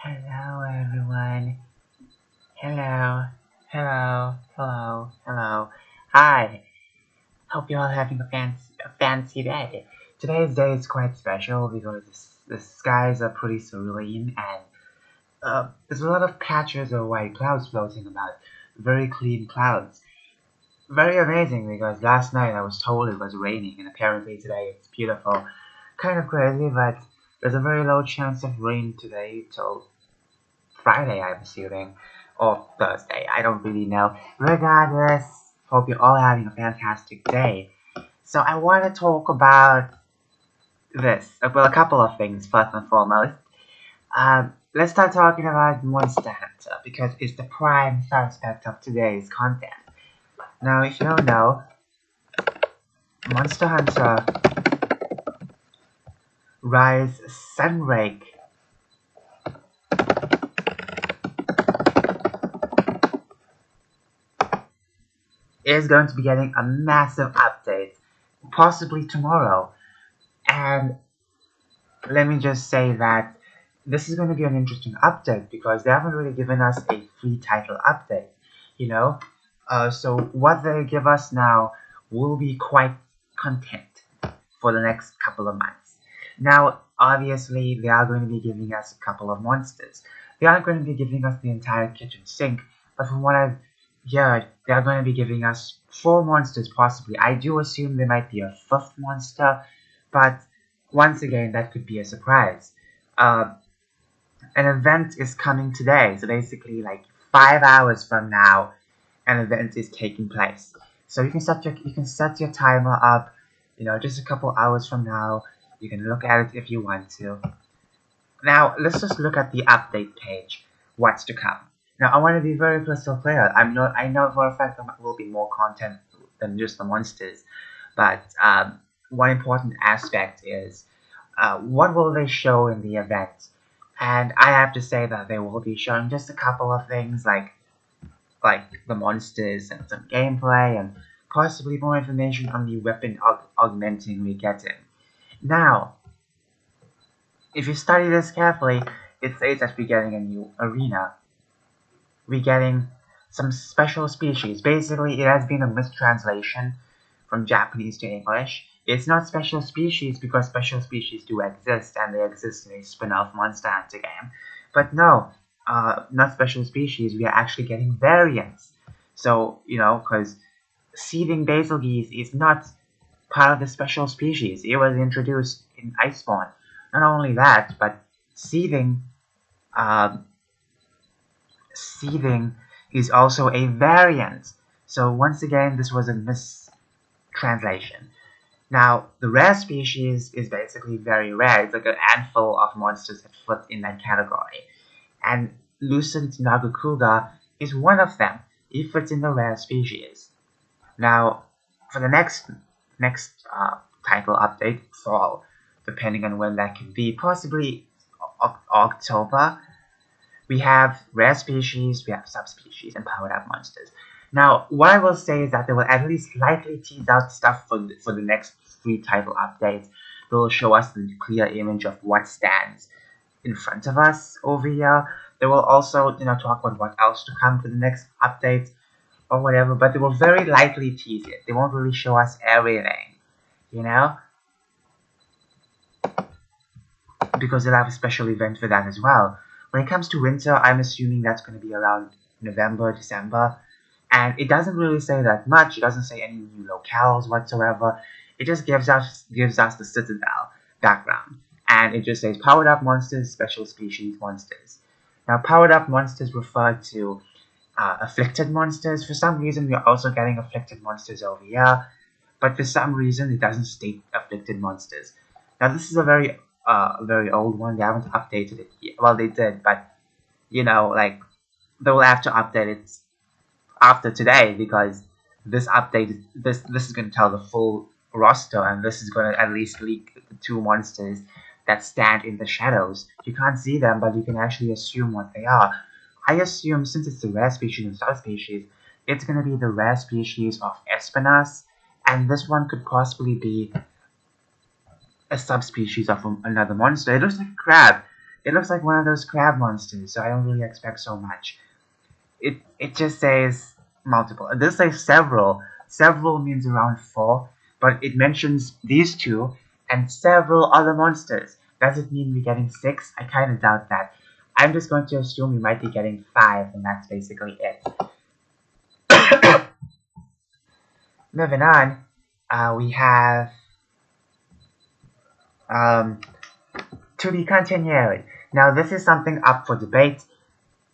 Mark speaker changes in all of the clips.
Speaker 1: Hello everyone. Hello. Hi. Hope you're all having a fancy day. Today's day is quite special because the skies are pretty serene and there's a lot of patches of white clouds floating about. Very clean clouds. Very amazing because last night I was told it was raining and apparently today it's beautiful. Kind of crazy, but there's a very low chance of rain today till Friday, I'm assuming, or Thursday. I don't really know. Regardless, hope you're all having a fantastic day. So I want to talk about this. Well, a couple of things first and foremost. Let's start talking about Monster Hunter because it's the prime suspect of today's content. Now, if you don't know, Monster Hunter Rise Sunbreak is going to be getting a massive update, possibly tomorrow. And let me just say that this is going to be an interesting update because they haven't really given us a free title update, you know? So what they give us now will be quite content for the next couple of months. Now, obviously, they are going to be giving us a couple of monsters. They aren't going to be giving us the entire kitchen sink, but from what I've heard, they are going to be giving us 4 monsters possibly. I do assume there might be a 5th monster, but once again, that could be a surprise. An event is coming today, so basically like 5 hours from now, an event is taking place. So you can set your timer up, just a couple hours from now. You can look at it if you want to. Now let's just look at the update page. What's to come? Now I want to be very crystal clear. I know for a fact there will be more content than just the monsters, but one important aspect is what will they show in the event? And I have to say that they will be showing just a couple of things like the monsters and some gameplay and possibly more information on the weapon augmenting we're getting. Now, if you study this carefully, it says that we're getting a new arena. We're getting some special species. Basically, it has been a mistranslation from Japanese to English. It's not special species because special species do exist and they exist in a spin-off Monster Hunter game. But no, not special species, we are actually getting variants. So, because seething basil geese is not part of the special species. It was introduced in Iceborne. Not only that, but seething, seething is also a variant. So once again, this was a mistranslation. Now, the rare species is basically very rare. It's like a handful of monsters that fit in that category. And Lucent Nagakuga is one of them. He fits in the rare species. Now, for the next title update, fall, depending on when that can be, possibly October, we have rare species, we have subspecies, and powered up monsters. Now, what I will say is that they will at least slightly tease out stuff for the next free title update. They will show us the clear image of what stands in front of us over here. They will also, talk about what else to come for the next update or whatever, but they will very lightly tease it. They won't really show us everything, because they'll have a special event for that as well. When it comes to winter, I'm assuming that's going to be around November, December, and it doesn't really say that much. It doesn't say any new locales whatsoever. It just gives us the Citadel background, and it just says powered up monsters, special species monsters. Now, powered up monsters refer to afflicted monsters. For some reason, we are also getting afflicted monsters over here, but for some reason, it doesn't state afflicted monsters. Now, this is a very old one. They haven't updated it yet. Well, they did, but they will have to update it after today because this update this is going to tell the full roster, and this is going to at least leak the 2 monsters that stand in the shadows. You can't see them, but you can actually assume what they are. I assume since it's the rare species and subspecies, it's going to be the rare species of Espinas, and this one could possibly be a subspecies of another monster. It looks like a crab. It looks like one of those crab monsters, so I don't really expect so much. It just says multiple. It does say several. Several means around 4, but it mentions these two and several other monsters. Does it mean we're getting 6? I kind of doubt that. I'm just going to assume we might be getting 5, and that's basically it. Moving on, we have to be continued. Now, this is something up for debate.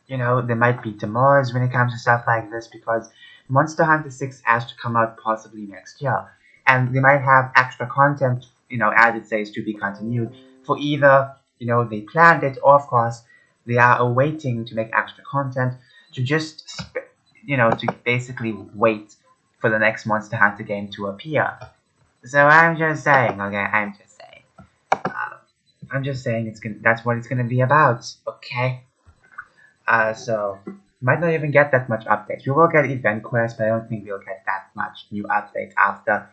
Speaker 1: You know, there might be demurs when it comes to stuff like this because Monster Hunter 6 has to come out possibly next year. And they might have extra content, you know, as it says, to be continued for either, you know, they planned it or, of course, they are awaiting to make extra content to just, you know, to basically wait for the next Monster Hunter game to appear. So I'm just saying, okay, I'm just saying that's what it's gonna be about, okay? So might not even get that much updates. We will get event quests, but I don't think we'll get that much new updates after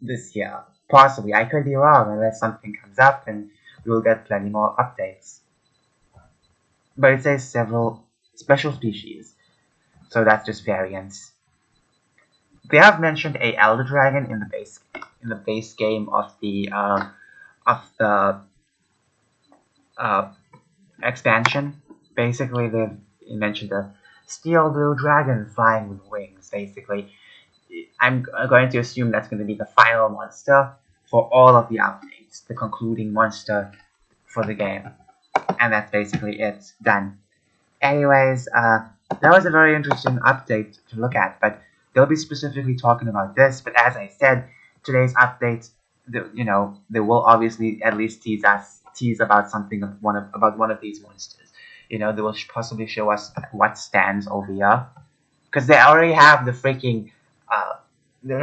Speaker 1: this year. Possibly, I could be wrong unless something comes up and we will get plenty more updates. But it says several special species, so that's just variants. They have mentioned a elder dragon in the base game of the expansion. Basically, they mentioned a steel blue dragon flying with wings. Basically, I'm going to assume that's going to be the final monster for all of the updates, the concluding monster for the game, and that's basically it. Done. Anyways, that was a very interesting update to look at, but they'll be specifically talking about this. But as I said, today's update, you know, they will obviously at least tease about something about one of these monsters. You know, they will possibly show us what stands over here, because they already have the freaking, they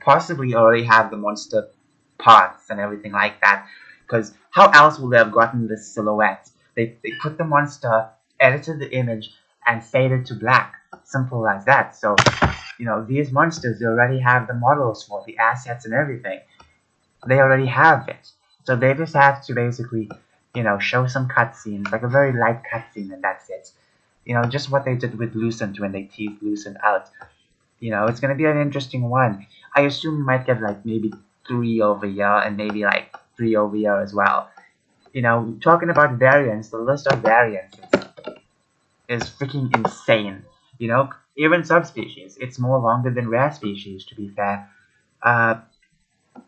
Speaker 1: possibly already have the monster parts and everything like that. Because how else would they have gotten this silhouette? They put the monster, edited the image, and faded to black. Simple as that. So, you know, these monsters, they already have the models for the assets and everything. They already have it. So they just have to basically, you know, show some cutscenes, like a very light cutscene, and that's it. You know, just what they did with Lucent when they teased Lucent out. You know, it's gonna be an interesting one. I assume you might get like maybe 3 over here and maybe like 3 over here as well. You know, talking about variants, the list of variants is freaking insane. You know, even subspecies, it's more longer than rare species, to be fair. Okie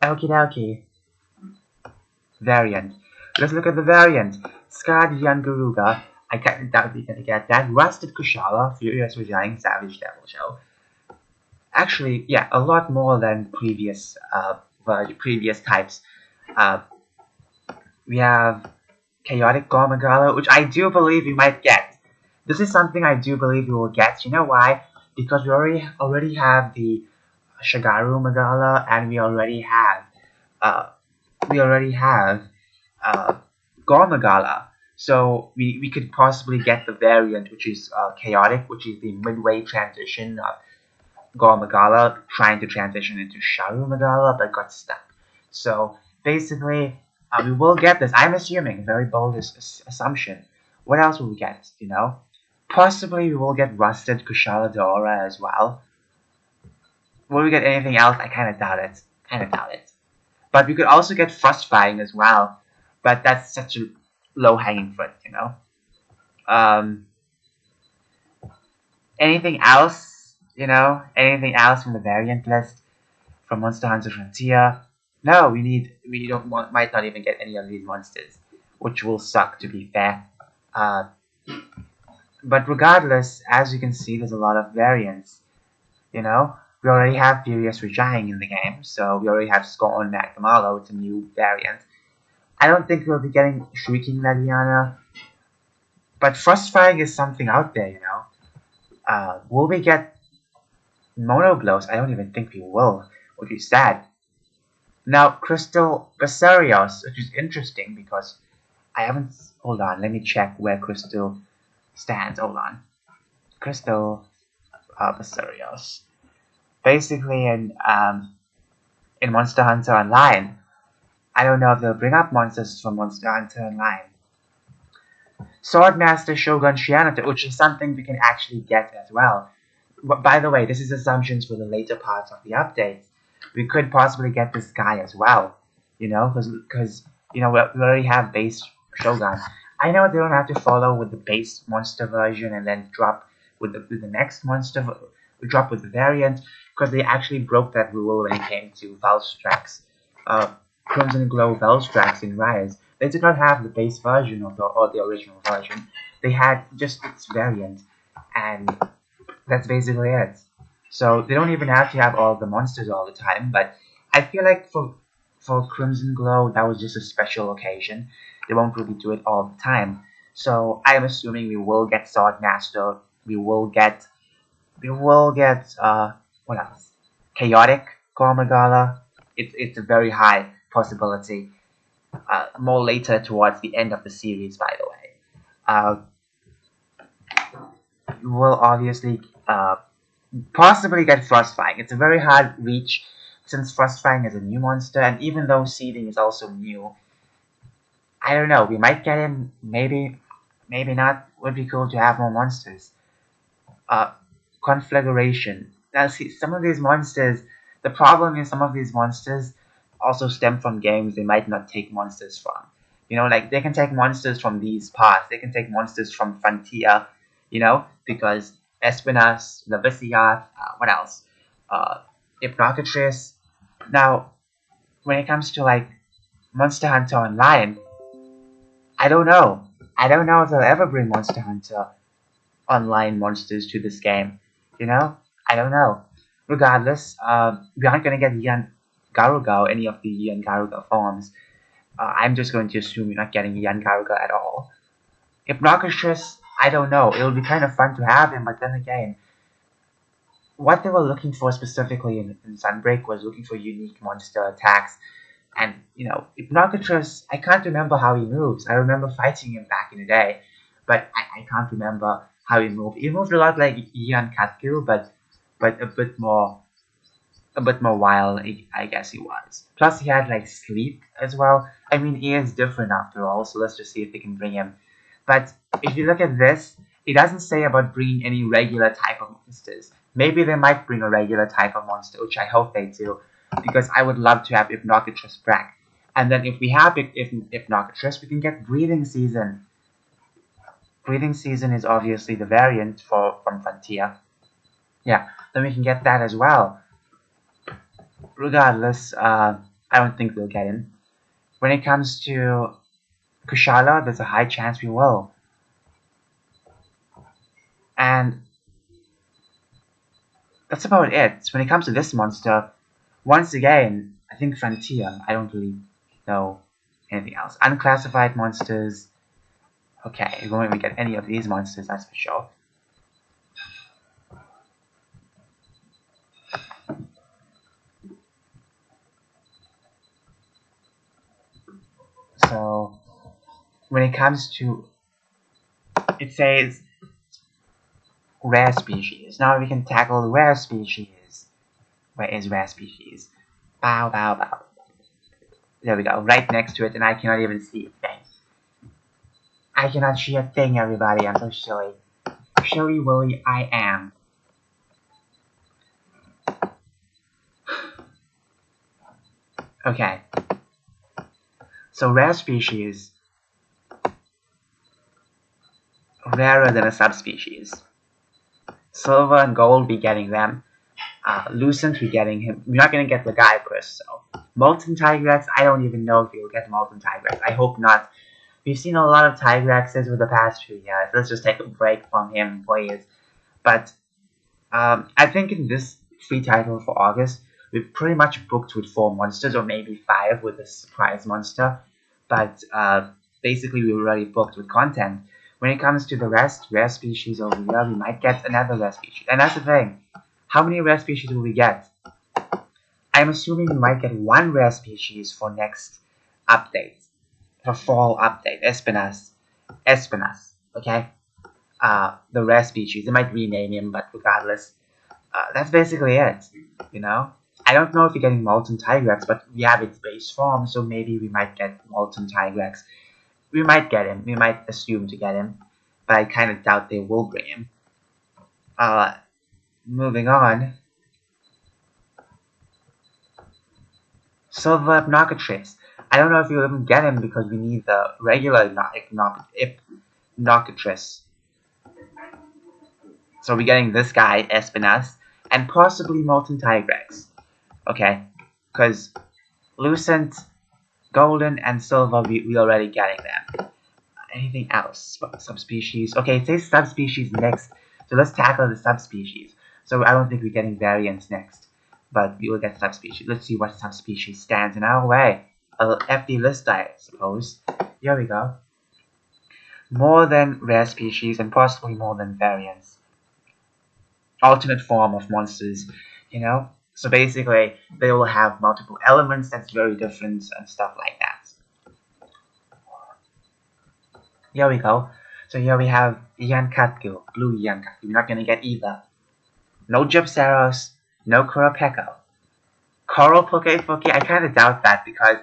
Speaker 1: dokie. Variant. Let's look at the variant. Scarred Young Garuga. I can't doubt we're gonna get that. Rusted Kushala, Furious Regining, Savage Devil Show. Actually, yeah, a lot more than previous types. We have Chaotic Gormagala, which I do believe we might get. This is something I do believe we will get. You know why? Because we already have the Shagaru Magala, and we already have Gormagala. So we could possibly get the variant, which is Chaotic, which is the midway transition of Gormagala trying to transition into Sharu Magala, but got stuck. So basically, we will get this. I'm assuming, very bold assumption. What else will we get? You know, possibly we will get Rusted Kushala Dora as well. Will we get anything else? I kind of doubt it. But we could also get Frostfying as well. But that's such a low-hanging fruit, you know. Anything else? You know, anything else from the variant list from Monster Hunter Frontier? No, might not even get any of these monsters, which will suck, to be fair. But regardless, as you can see, there's a lot of variants. You know, we already have Furious Regining in the game, so we already have Scorn Magdamalo. It's a new variant. I don't think we'll be getting Shrieking Leliana, but Frostfying is something out there, you know. Will we get Monoblows? I don't even think we will, which is sad. Now, Crystal Basarios, which is interesting because I haven't. Hold on, let me check where Crystal stands. Hold on. Crystal Basarios. Basically, in Monster Hunter Online, I don't know if they'll bring up monsters from Monster Hunter Online. Swordmaster Shogun Shianata, which is something we can actually get as well. But by the way, this is assumptions for the later parts of the updates. We could possibly get this guy as well, because we already have base Shogun. I know they don't have to follow with the base monster version and then drop with the next monster, drop with the variant, because they actually broke that rule when it came to Velstrax, Crimson Glow Velstrax in Rise. They did not have the base version or the original version. They had just its variant, and that's basically it. So they don't even have to have all the monsters all the time, but I feel like for Crimson Glow, that was just a special occasion. They won't really do it all the time. So I'm assuming we will get Swordmaster. We will get what else? Chaotic Gormagala. It's a very high possibility. More later towards the end of the series, by the way. You will obviously possibly get Frostfang. It's a very hard reach since Frostfang is a new monster, and even though Seeding is also new, I don't know, we might get him, maybe not. Would be cool to have more monsters. Uh, Conflagration. Now see, some of these monsters, the problem is some of these monsters also stem from games they might not take monsters from. Like they can take monsters from these parts, they can take monsters from Frontier, because Espinas, Laviciat, what else? Hypnocatrice. Now, when it comes to like Monster Hunter Online, I don't know. I don't know if they'll ever bring Monster Hunter Online monsters to this game. I don't know. Regardless, we aren't gonna get Yan Garuga, any of the Yan Garuga forms. I'm just going to assume you're not getting Yan Garuga at all. Hypnocatrice, I don't know. It would be kind of fun to have him, but then again, what they were looking for specifically in Sunbreak was looking for unique monster attacks. And, Hypnocatrice, I can't remember how he moves. I remember fighting him back in the day, but I can't remember how he moved. He moved a lot like Ian Katku, but a bit more wild, I guess he was. Plus, he had like sleep as well. I mean, he is different after all, so let's just see if they can bring him. But if you look at this, it doesn't say about bringing any regular type of monsters. Maybe they might bring a regular type of monster, which I hope they do, because I would love to have Hypnocatrice back. And then if we have Hypnocatrice, we can get Breathing Season. Breathing Season is obviously the variant from Frontier. Yeah, then we can get that as well. Regardless, I don't think we'll get him. When it comes to Kushala, there's a high chance we will. And that's about it. When it comes to this monster, once again, I think Frontier. I don't really know anything else. Unclassified monsters. Okay, we won't even get any of these monsters, that's for sure. So, when it comes to, it says rare species. Now we can tackle rare species. Where is rare species? Bow, bow, bow. There we go, right next to it, and I cannot even see a thing. I cannot see a thing, everybody. I'm so silly. Silly Willy, I am. Okay. So rare species, rarer than a subspecies. Silver and gold, we getting them. Lucent, we getting him. We're not gonna get the Guybrush, so. Molten Tigrex, I don't even know if you'll get Molten Tigrex. I hope not. We've seen a lot of Tigrexes over the past few years. Let's just take a break from him, please. But I think in this free title for August, we've pretty much booked with 4 monsters, or maybe 5 with a surprise monster. But basically, we were already booked with content. When it comes to the rest, rare species over here, we might get another rare species. And that's the thing. How many rare species will we get? I'm assuming we might get 1 rare species for next update. For fall update. Espinas. Okay? The rare species. They might rename him, but regardless. That's basically it. I don't know if we're getting Molten Tigrex, but we have its base form, so maybe we might get Molten Tigrex. We might get him. We might assume to get him, but I kind of doubt they will bring him. Moving on. Silver Hypnocatrice. I don't know if you'll even get him because we need the regular Hypnocatrice. So we're getting this guy, Espinas, and possibly Molten Tigrex. Okay, because Lucent, Golden, and Silver, we already getting them. Anything else? Subspecies. Okay, it says subspecies next, so let's tackle the subspecies. So I don't think we're getting variants next, but we will get subspecies. Let's see what subspecies stands in our way. A FD list, I suppose. Here we go. More than rare species and possibly more than variants. Alternate form of monsters, you know? So basically, they will have multiple elements that's very different and stuff like that. Here we go. So here we have Iankatku, blue Iankatku. We're not going to get either. No Gypceros, no Kurapeko. Coral Pokepoke, I kind of doubt that because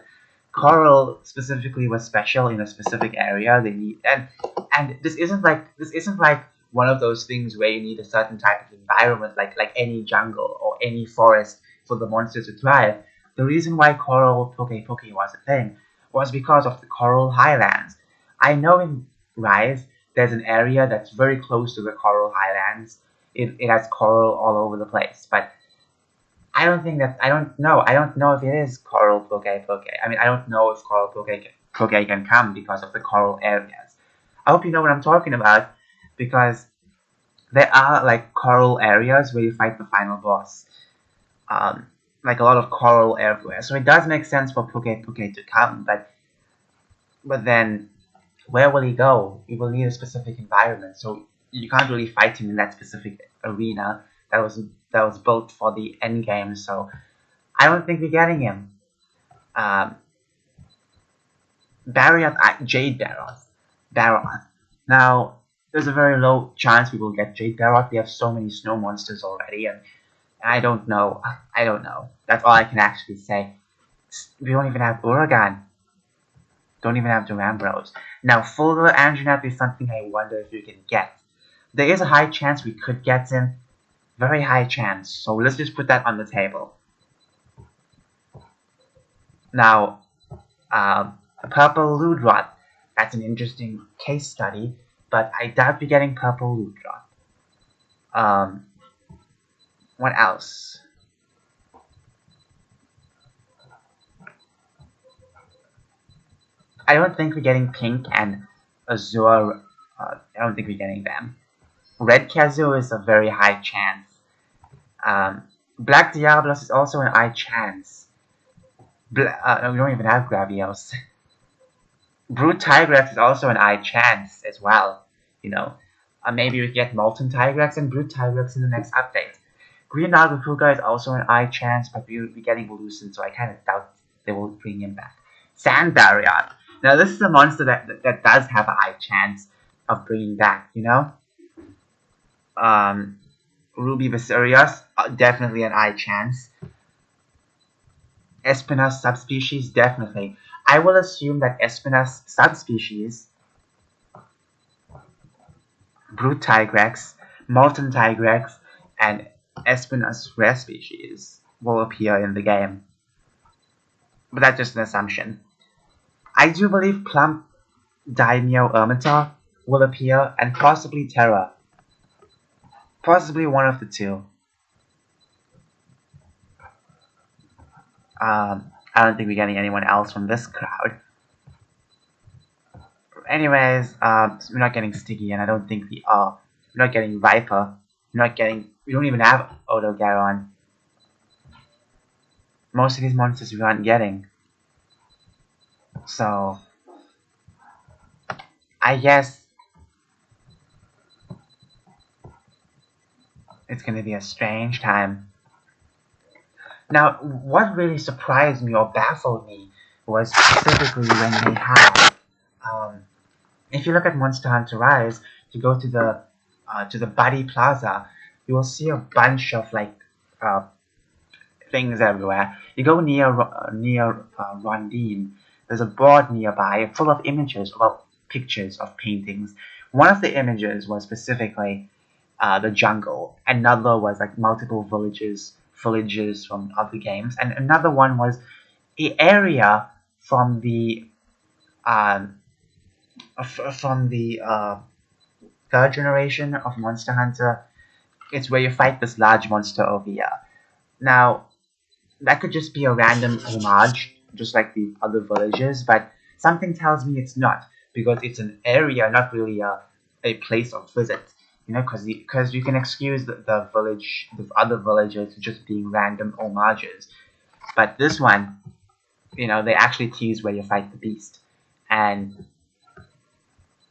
Speaker 1: Coral specifically was special in a specific area. They need and this isn't like one of those things where you need a certain type of environment like any jungle or any forest for the monsters to thrive. The reason why Coral Pokepoke was a thing was because of the Coral Highlands. I know in Rise there's an area that's very close to the Coral Highlands. It has coral all over the place, but I don't know if it is Coral Pokepoke. I mean, I don't know if Coral Poke can come because of the coral areas. I hope you know what I'm talking about, because there are like coral areas where you fight the final boss. Like a lot of coral everywhere. So it does make sense for Poke to come, but then where will he go? He will need a specific environment, so you can't really fight him in that specific arena that was built for the end game. So I don't think we're getting him. Jade Barroth. Now there's a very low chance we will get Jade Barroth. We have so many snow monsters already, and I don't know. That's all I can actually say. We don't even have Uragan. Don't even have Durambros. Now, Fulgur Anjanath is something I wonder if we can get. There is a high chance we could get him. Very high chance. So let's just put that on the table. Now, Purple Ludroth. That's an interesting case study, but I doubt we're getting Purple Ludroth. What else? I don't think we're getting Pink and Azure. I don't think we're getting them. Red Kazoo is a very high chance. Black Diablos is also an high chance. We don't even have Gravios. Brute Tigrex is also an high chance as well. You know, maybe we get Molten Tigrex and Brute Tigrex in the next update. Green Nagakuga is also an high chance, but we're getting Lucent, so I kind of doubt they will bring him back. Sand Barrier. Now this is a monster that does have a high chance of bringing back, you know? Ruby Viserius, definitely an high chance. Espinas subspecies, definitely. I will assume that Espinas subspecies, Brute Tigrex, Molten Tigrex, and Espinas rare species will appear in the game. But that's just an assumption. I do believe Plump Daimyo Ermitar will appear, and possibly Terra. Possibly one of the two. I don't think we're getting anyone else from this crowd. Anyways, we're not getting Sticky, and I don't think we are. We're not getting Viper. We don't even have Odogaron. Most of these monsters we aren't getting. So, I guess it's gonna be a strange time. Now, what really surprised me or baffled me was specifically when they have, if you look at Monster Hunter Rise, you go to the Buddy Plaza, you will see a bunch of like things everywhere. You go near Rondine. There's a board nearby full of images, well, pictures of paintings. One of the images was specifically the jungle. Another was like multiple villages from other games, and another one was the area from the um, from the third generation of Monster Hunter. It's where you fight this large monster over here. Now, that could just be a random homage, just like the other villages, but something tells me it's not, because it's an area, not really a place of visit. Because you can excuse the other villages just being random homages, but this one, they actually tease where you fight the beast, and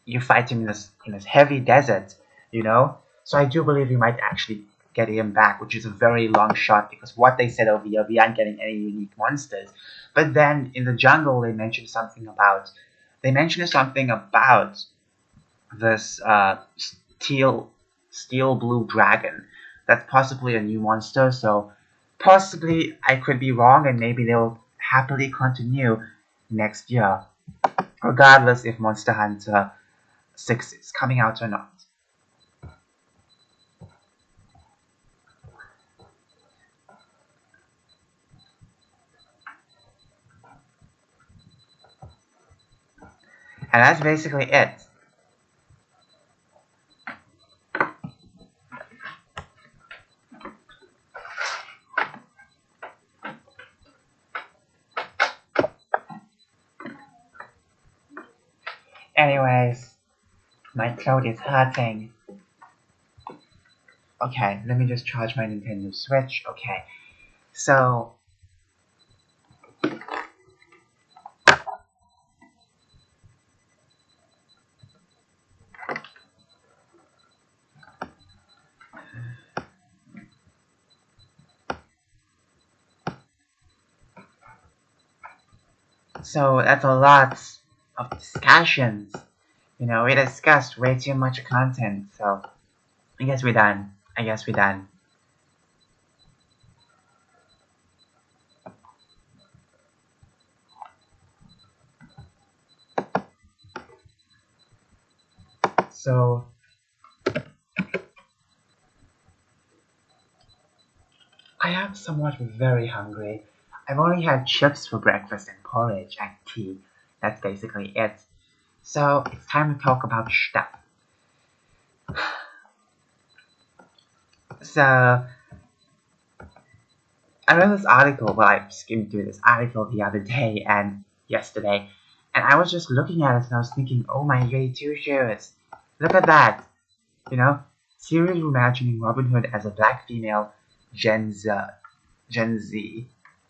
Speaker 1: you fight him in this heavy desert, you know. So I do believe you might actually get him back, which is a very long shot because what they said over here, we aren't getting any unique monsters. But then in the jungle, they mentioned something about this steel blue dragon. That's possibly a new monster. So possibly I could be wrong, and maybe they'll happily continue next year, regardless if Monster Hunter 6 is coming out or not. And that's basically it. Anyways, my throat is hurting. Okay, let me just charge my Nintendo Switch. Okay, so that's a lot of discussions. We discussed way too much content, so I guess we're done. So I am somewhat very hungry. I've only had chips for breakfast and porridge and tea. That's basically it. So it's time to talk about stuff. So I read this article, well, I skimmed through this article the other day and yesterday, and I was just looking at it and I was thinking, oh my god, two shows. Look at that. You know, series reimagining Robin Hood as a black female Gen Z, Gen Z,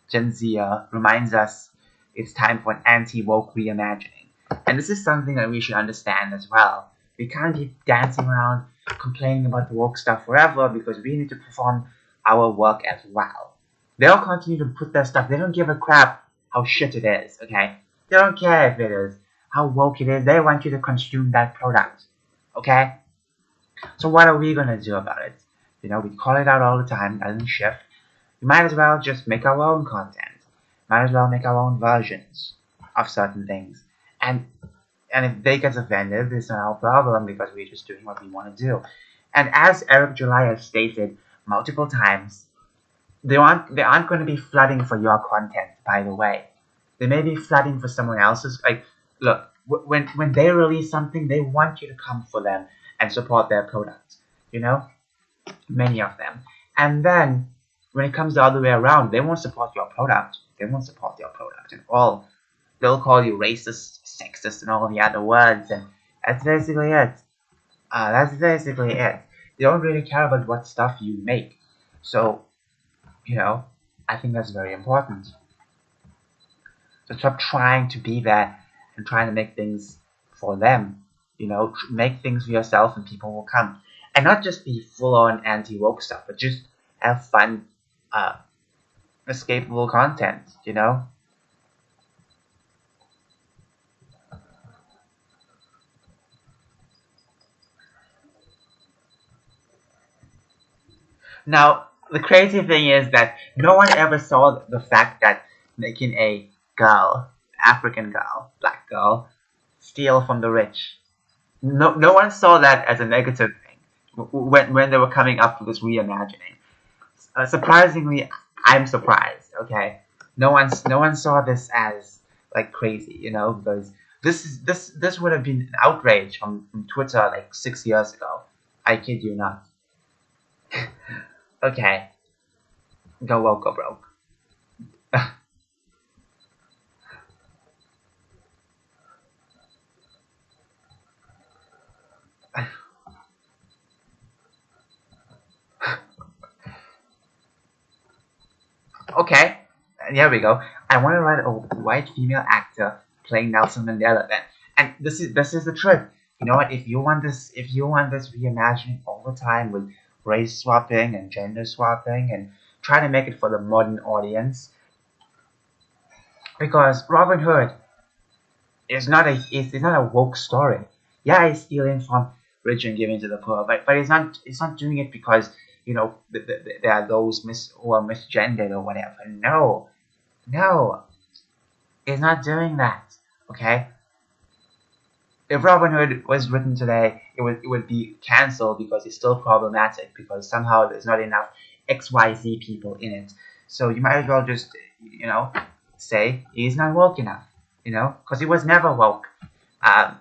Speaker 1: Gen Zer reminds us it's time for an anti-woke reimagining. And this is something that we should understand as well. We can't keep dancing around complaining about the woke stuff forever because we need to perform our work as well. They'll continue to put their stuff. They don't give a crap how shit it is, okay? They don't care if it is, how woke it is. They want you to consume that product, okay? So what are we gonna do about it? We call it out all the time, doesn't shift. We might as well just make our own content. Might as well make our own versions of certain things. And if they get offended, it's not our problem because we're just doing what we want to do. And as Eric July has stated multiple times, they aren't going to be flooding for your content, by the way. They may be flooding for someone else's. Like, look, when they release something, they want you to come for them and support their product. Many of them. And then when it comes the other way around, they won't support your product. And all they'll call you racist, sexist, and all the other words. And that's basically it. They don't really care about what stuff you make. So, I think that's very important. So stop trying to be there and trying to make things for them. Make things for yourself and people will come. And not just be full-on anti-woke stuff, but just have fun, escapable content, Now, The crazy thing is that no one ever saw the fact that making a girl, African girl, black girl, steal from the rich. No one saw that as a negative thing when they were coming up with this reimagining. Surprisingly, I'm surprised. Okay, no one saw this as like crazy, because this would have been an outrage from Twitter like 6 years ago. I kid you not. Okay, go woke, go broke. Okay, here we go. I want to write a white female actor playing Nelson Mandela then. And this is the truth. You know what? If you want this reimagining all the time with race swapping and gender swapping and try to make it for the modern audience, because Robin Hood is not a woke story. Yeah, he's stealing from rich and giving to the poor, but it's not doing it because there are those who are misgendered or whatever. No, no, it's not doing that. Okay, if Robin Hood was written today, it would be cancelled because it's still problematic because somehow there's not enough XYZ people in it. So you might as well just say he's not woke enough. Because he was never woke. Um,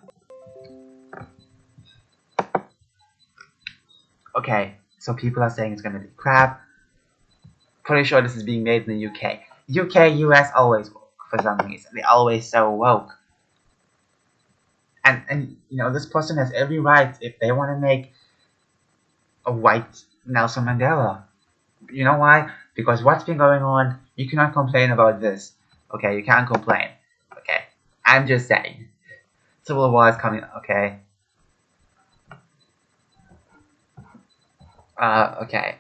Speaker 1: okay, so people are saying it's gonna be crap. Pretty sure this is being made in the UK. UK, US always woke for some reason. They're always so woke. And this person has every right if they want to make a white Nelson Mandela. You know why? Because what's been going on, you cannot complain about this. Okay, you can't complain. Okay, I'm just saying. Civil War is coming. Okay. Okay.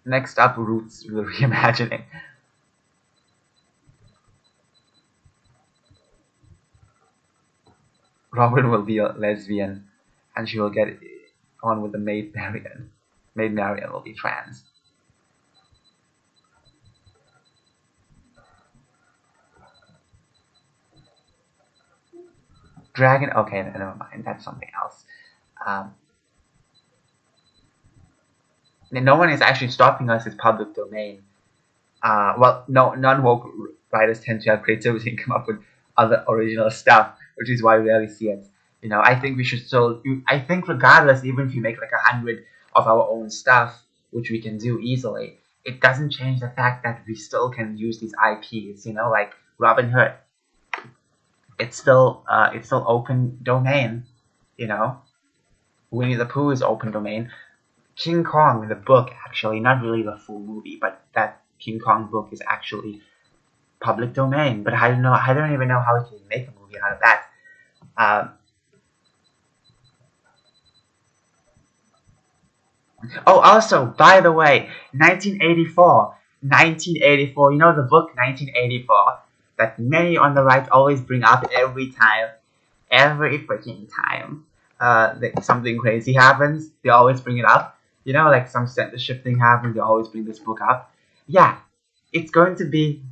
Speaker 1: Next up, roots with reimagining. Robin will be a lesbian, and she will get on with the maid Marian. Maid Marian will be trans. Dragon. Okay, never mind. That's something else. Um, no one is actually stopping us. It's public domain. Well, no, non-woke writers tend to have creativity and come up with other original stuff, which is why we rarely see it. I think we should still. I think regardless, even if you make like 100 of our own stuff, which we can do easily, it doesn't change the fact that we still can use these IPs. Like Robin Hood. It's still open domain. You know, Winnie the Pooh is open domain. King Kong, the book, actually, not really the full movie, but that King Kong book is actually public domain. But I don't know. I don't even know how to make a movie out of that. Um, oh, also, by the way, 1984. 1984. You know the book 1984 that many on the right always bring up every freaking time. That something crazy happens, they always bring it up. Like some censorship thing happens, they always bring this book up. Yeah, it's going to be,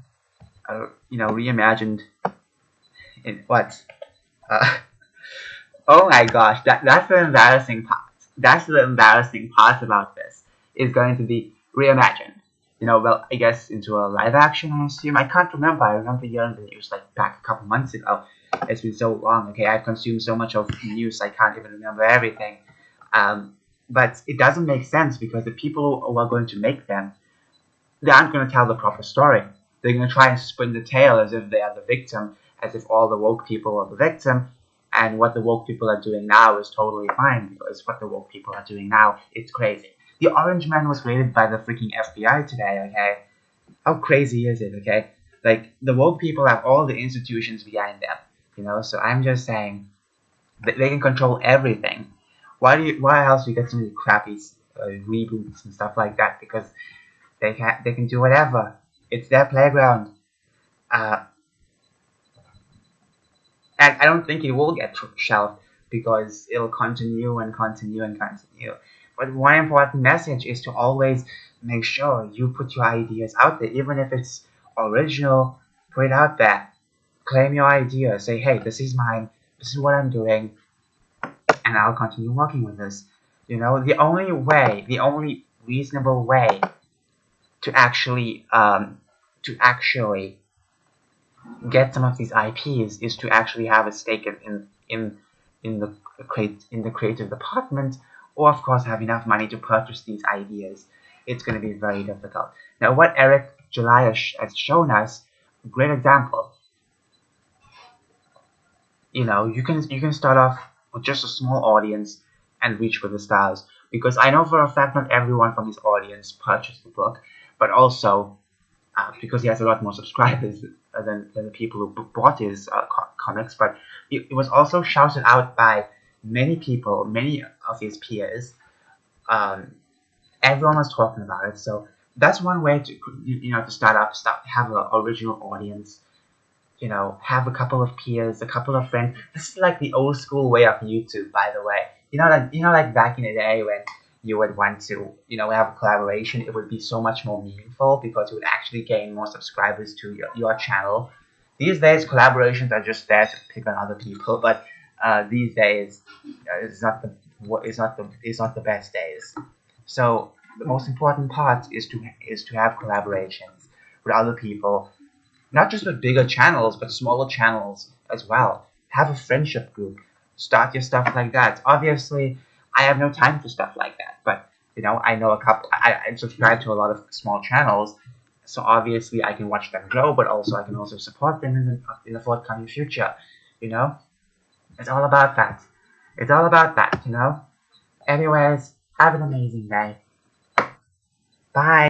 Speaker 1: reimagined in what? Uh, oh my gosh, that's the embarrassing part. That's the embarrassing part about this. Is going to be reimagined. Well, I guess into a live action, I assume. I can't remember. I remember hearing the news like back a couple months ago. It's been so long. Okay, I've consumed so much of news, I can't even remember everything. But it doesn't make sense because the people who are going to make them, they aren't going to tell the proper story. They're going to try and spin the tale as if they are the victim, as if all the woke people are the victim, and what the woke people are doing now is totally fine because what the woke people are doing now, it's crazy. The Orange Man was raided by the freaking FBI today, okay? How crazy is it, okay? Like, the woke people have all the institutions behind them, so I'm just saying that they can control everything. Why else do you get so many crappy reboots and stuff like that? Because they can do whatever. It's their playground. Uh, and I don't think it will get shelved because it'll continue and continue and continue. But one important message is to always make sure you put your ideas out there, even if it's original. Put it out there. Claim your idea. Say, hey, this is mine. This is what I'm doing, and I'll continue working with this. The only reasonable way to actually get some of these IPs is to actually have a stake in the creative department, or of course have enough money to purchase these ideas. It's going to be very difficult. Now, what Eric July has shown us, a great example. You can start off with just a small audience and reach for the stars. Because I know for a fact not everyone from his audience purchased the book, but also because he has a lot more subscribers than the people who bought his comics. But it was also shouted out by many people, many of his peers. Um, Everyone was talking about it, so that's one way to start have an original audience. Have a couple of peers, a couple of friends. This is like the old school way of YouTube, by the way. Like back in the day when you would want to, have a collaboration, it would be so much more meaningful because you would actually gain more subscribers to your channel. These days, collaborations are just there to pick on other people, but these days, it's not the best days. So the most important part is to have collaborations with other people, not just with bigger channels, but smaller channels as well. Have a friendship group. Start your stuff like that. Obviously, I have no time for stuff like that, but I know a couple. I subscribe to a lot of small channels, so obviously I can watch them grow, but also I can also support them in the forthcoming future. You know, it's all about that. It's all about that. Anyways, have an amazing day. Bye.